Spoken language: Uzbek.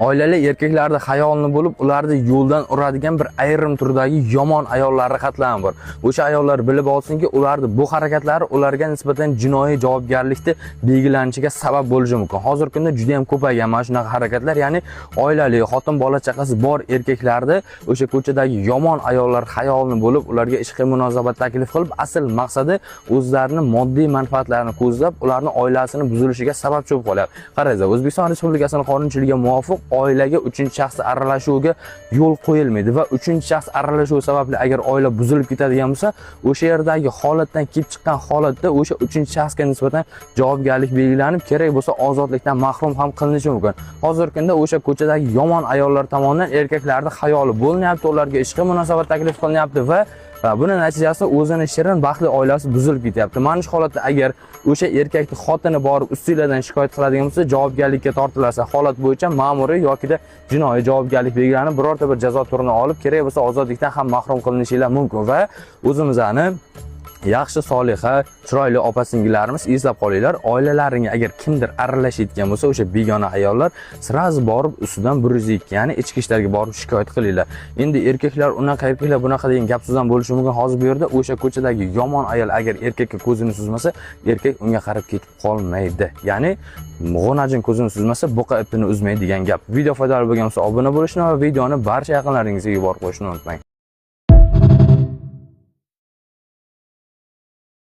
oilali erkaklarda xayolini bo'lib, ularni yo'ldan uradigan bir ayrim turdagi yomon ayollarning qatlami bor. O'sha ayollar bilib olsinki, ularning bu harakatlari ularga nisbatan jinoiy javobgarlikni belgilanishiga sabab bo'lishi mumkin. Hozirgi kunda juda ham ko'paygan mana shunaqa harakatlar, ya'ni oilali, xotin bola chaqasi bor erkaklarni o'sha ko'chadagi yomon ayollar xayolini bo'lib, ularga ishqiy munosabat taklif qilib, asl maqsadi o'zlarining moddiy manfaatlarini ko'zlab, ularning oilasini buzilishiga sababchi bo'lib qolyapti. Qaranglar, O'zbekiston Respublikasining qonunchiligiga muvofiq oilaga uchinchi shaxs aralashuviga yo'l qo'yilmaydi va uchinchi shaxs aralashuvi sababli agar oila buzilib ketadigan bo'lsa, o'sha yerdagi holatdan kelib chiqqan holatda o'sha uchinchi shaxsga nisbatan javobgarlik belgilanib, kerak bo'lsa ozodlikdan mahrum ham qilinishi mumkin. Hozirgi kunda o'sha ko'chadagi yomon ayollar tomonidan erkaklarning xayoli bo'linyapti, ularga ishqiy munosabat taklif qilinyapti va buning natijasida o'zining shirin baxtli oilasi buzilib ketyapti. Mana shu holatda agar o'sha erkakning xotini borib ustinglardan shikoyat qiladigan bo'lsa, javobgarlikka tortilsa, holat bo'yicha ma'muriy yoki jinoiy javobgarlik belgilanib, birorta bir jazo turini olib, kerak bo'lsa ozodlikdan ham mahrum qilinishingiz mumkin va o'zimizni yaxshi, soliha, chiroyli opa-singillarimiz eslab qolinglar, oilalaringga agar kimdir aralashayotgan bo'lsa, o'sha begona ayollar sirazi borib ustidan 102, ya'ni ichki ishlarga borib shikoyat qilinglar. Endi erkaklar unaqa, erkaklar bunaqa degan gap so'zdan bo'lishi mumkin. Hozir bu yerda o'sha ko'chadagi yomon ayol agar erkakka ko'zini suzmasa, erkak unga qarab ketib qolmaydi. Ya'ni g'onajin ko'zini suzmasa, buqa ipini uzmaydi degan gap. Video foydali bo'lgan bo'lsa, obuna bo'lishni va videoni barcha yaqinlaringizga yuborib qo'yishni unutmang.